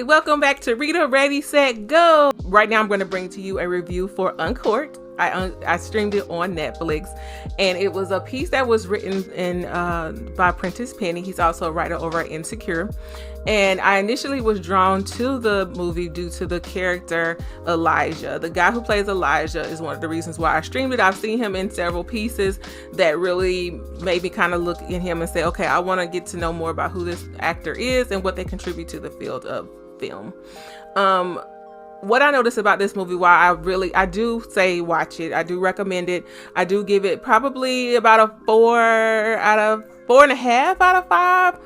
Hi, welcome back to Rita Ready Set Go. Right now I'm going to bring to you a review for Uncorked. I streamed it on Netflix, and it was a piece that was written by Prentice Penny. He's also a writer over at Insecure. And I initially was drawn to the movie due to the character Elijah. The guy who plays Elijah is one of the reasons why I streamed it. I've seen him in several pieces that really made me kind of look at him and say, okay, I want to get to know more about who this actor is and what they contribute to the field of film. What I noticed about this movie, why I do say watch it, I do recommend it. I do give it probably about a 4.5 out of 5.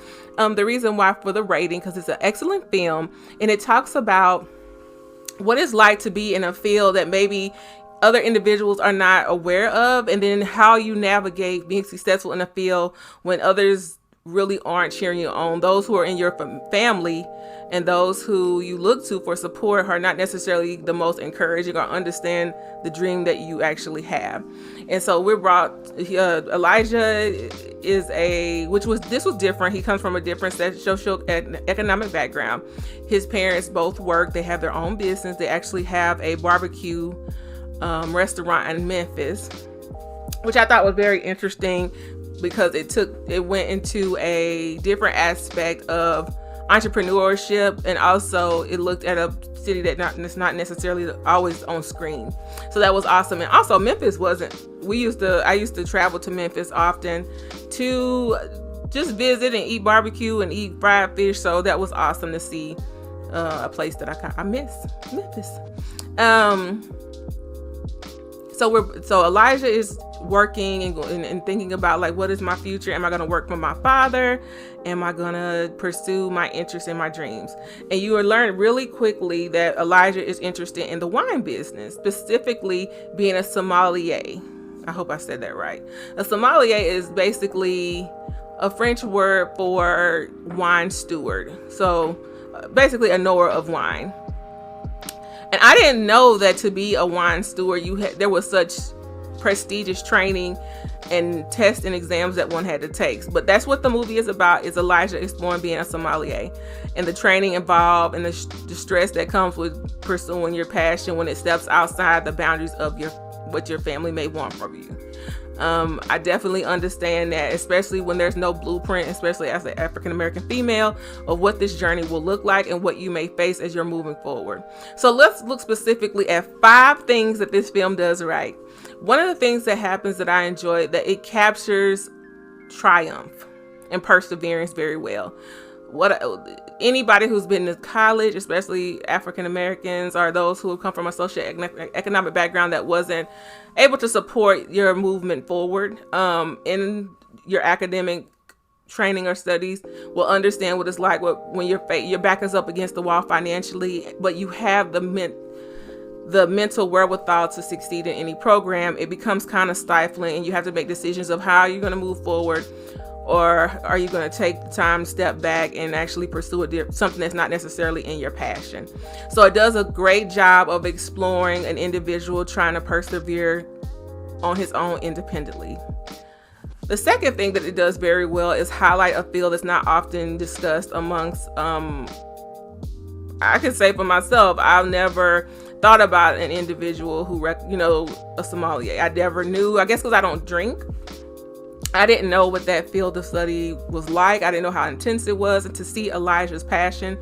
The reason why for the rating, because it's an excellent film, and it talks about what it's like to be in a field that maybe other individuals are not aware of, and then how you navigate being successful in a field when others really aren't cheering you on. Those who are in your family and those who you look to for support are not necessarily the most encouraging or understand the dream that you actually have. And so we're brought Elijah is this was different. He comes from a different social economic background. His parents both work. They have their own business. They actually have a barbecue restaurant in Memphis, which I thought was very interesting because it went into a different aspect of entrepreneurship, and also it looked at a city that's not necessarily always on screen. So that was awesome. And also Memphis I used to travel to Memphis often to just visit and eat barbecue and eat fried fish. So that was awesome to see a place that I miss, Memphis. So Elijah is working and thinking about, like, what is my future? Am I going to work for my father? Am I going to pursue my interests and my dreams? And you will learn really quickly that Elijah is interested in the wine business, specifically being a sommelier. I hope I said that right. A sommelier is basically a French word for wine steward. So basically a knower of wine. And I didn't know that to be a wine steward, there was such prestigious training and tests and exams that one had to take. But that's what the movie is about, is Elijah exploring being a sommelier and the training involved and the stress that comes with pursuing your passion when it steps outside the boundaries of what your family may want from you. I definitely understand that, especially when there's no blueprint, especially as an African-American female, of what this journey will look like and what you may face as you're moving forward. So let's look specifically at 5 things that this film does right. One of the things that happens that I enjoy, that it captures triumph and perseverance very well. Anybody who's been to college, especially African Americans or those who come from a socioeconomic background that wasn't able to support your movement forward in your academic training or studies, will understand what it's like when your back is up against the wall financially, but you have the mental wherewithal to succeed in any program. It becomes kind of stifling, and you have to make decisions of how you're going to move forward. Or are you going to take the time to step back and actually pursue something that's not necessarily in your passion? So it does a great job of exploring an individual trying to persevere on his own independently. The second thing that it does very well is highlight a field that's not often discussed amongst, I can say for myself, I've never thought about an individual who, a sommelier. I never knew, I guess because I don't drink. I didn't know what that field of study was like. I didn't know how intense it was. And to see Elijah's passion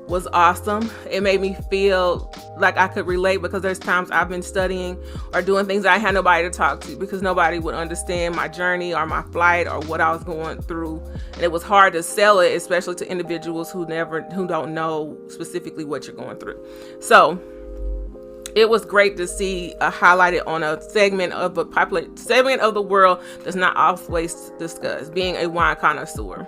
was awesome. It made me feel like I could relate, because there's times I've been studying or doing things that I had nobody to talk to, because nobody would understand my journey or my flight or what I was going through. And it was hard to sell it, especially to individuals who don't know specifically what you're going through. So it was great to see highlighted on a segment of a popular segment of the world that's not always discussed, being a wine connoisseur.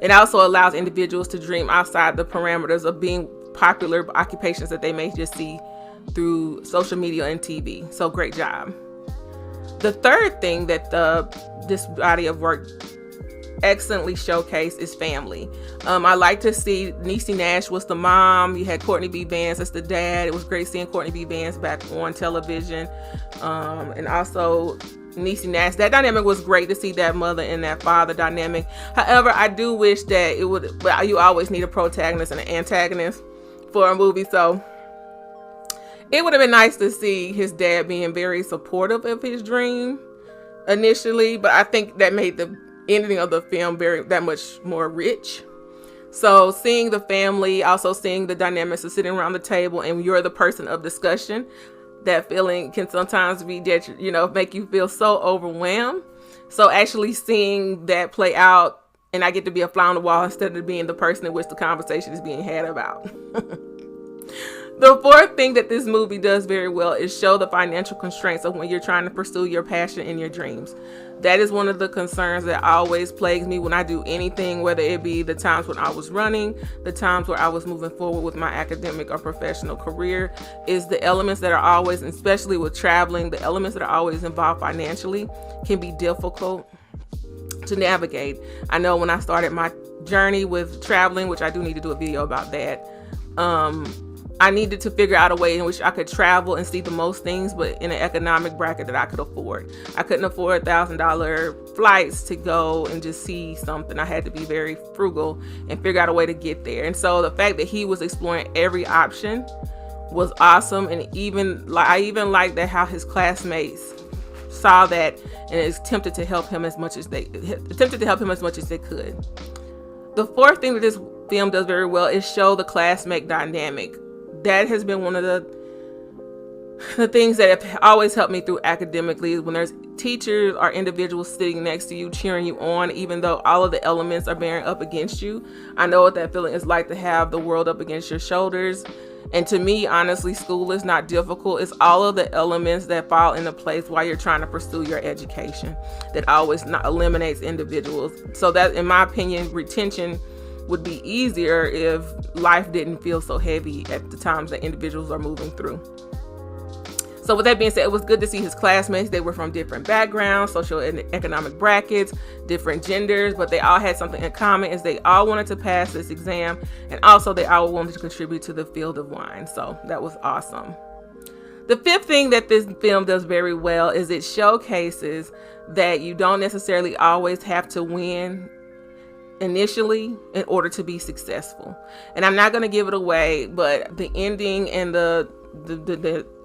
It also allows individuals to dream outside the parameters of being popular occupations that they may just see through social media and TV. So great job. The third thing that this body of work excellently showcased is family. I like to see Niecy Nash was the mom. You had Courtney B. Vance as the dad. It was great seeing Courtney B. Vance back on television. And also Niecy Nash. That dynamic was great to see, that mother and that father dynamic. However, I do wish that you always need a protagonist and an antagonist. for a movie. So it would have been nice to see his dad being very supportive of his dream initially, but I think that made the ending of the film that much more rich. So seeing the family, also seeing the dynamics of sitting around the table and you're the person of discussion, that feeling can sometimes be, make you feel so overwhelmed. So actually seeing that play out, and I get to be a fly on the wall instead of being the person in which the conversation is being had about. The fourth thing that this movie does very well is show the financial constraints of when you're trying to pursue your passion and your dreams. That is one of the concerns that always plagues me when I do anything, whether it be the times when I was running, the times where I was moving forward with my academic or professional career, is the elements that are always, especially with traveling, the elements that are always involved financially can be difficult to navigate. I know when I started my journey with traveling, which I do need to do a video about that, I needed to figure out a way in which I could travel and see the most things, but in an economic bracket that I could afford. I couldn't afford $1,000 flights to go and just see something. I had to be very frugal and figure out a way to get there. And so the fact that he was exploring every option was awesome. And I even liked that how his classmates saw that and is tempted to help him as much as they could. The fourth thing that this film does very well is show the classmate dynamic. That has been one of the things that have always helped me through academically, when there's teachers or individuals sitting next to you cheering you on, even though all of the elements are bearing up against you. I know what that feeling is like, to have the world up against your shoulders. And to me, honestly, school is not difficult. It's all of the elements that fall into place while you're trying to pursue your education that always eliminates individuals. So that, in my opinion, retention would be easier if life didn't feel so heavy at the times that individuals are moving through. So with that being said, it was good to see his classmates. They were from different backgrounds, social and economic brackets, different genders, but they all had something in common, is they all wanted to pass this exam, and also they all wanted to contribute to the field of wine. So that was awesome. The fifth thing that this film does very well is it showcases that you don't necessarily always have to win initially in order to be successful. And I'm not going to give it away, but the ending and the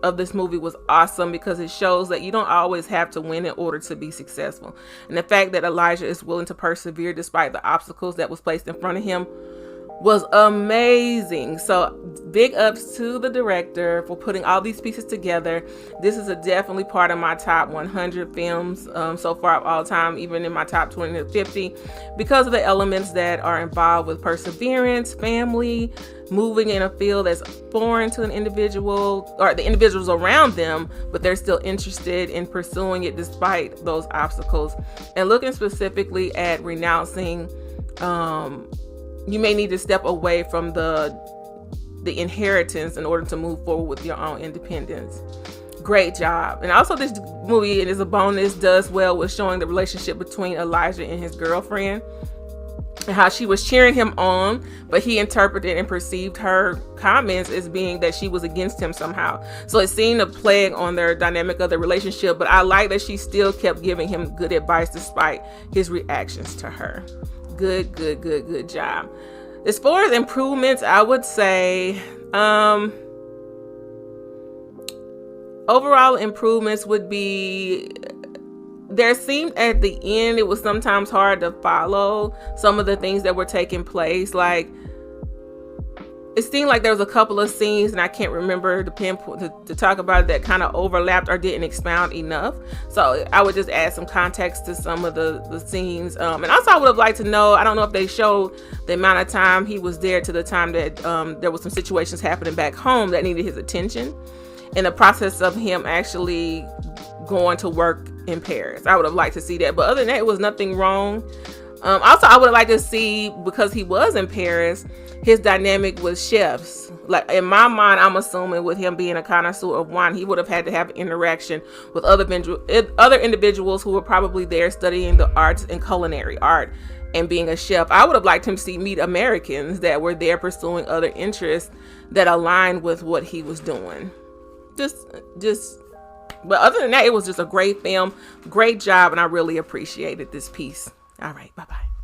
of this movie was awesome, because it shows that you don't always have to win in order to be successful. And the fact that Elijah is willing to persevere despite the obstacles that was placed in front of him was amazing. So big ups to the director for putting all these pieces together. This is definitely part of my top 100 films so far of all time, even in my top 20 to 50, because of the elements that are involved with perseverance, family, moving in a field that's foreign to an individual or the individuals around them, but they're still interested in pursuing it despite those obstacles. And looking specifically at renouncing, you may need to step away from the inheritance in order to move forward with your own independence. Great job. And also this movie, and as a bonus, does well with showing the relationship between Elijah and his girlfriend, and how she was cheering him on, but he interpreted and perceived her comments as being that she was against him somehow. So it seemed to plague on their dynamic of the relationship, but I like that she still kept giving him good advice despite his reactions to her. Good job. As far as improvements, I would say overall improvements would be, there seemed at the end it was sometimes hard to follow some of the things that were taking place. Like, it seemed like there was a couple of scenes, and I can't remember the pinpoint to talk about it, that kind of overlapped or didn't expound enough. So I would just add some context to some of the scenes. And also I would have liked to know, I don't know if they showed the amount of time he was there to the time that there was some situations happening back home that needed his attention, in the process of him actually going to work in Paris. I would have liked to see that. But other than that, it was nothing wrong. Also, I would have liked to see, because he was in Paris, his dynamic with chefs. Like, in my mind, I'm assuming with him being a connoisseur of wine, he would have had to have interaction with other individuals who were probably there studying the arts and culinary art and being a chef. I would have liked him to meet Americans that were there pursuing other interests that aligned with what he was doing. But other than that, it was just a great film, great job, and I really appreciated this piece. All right, bye-bye.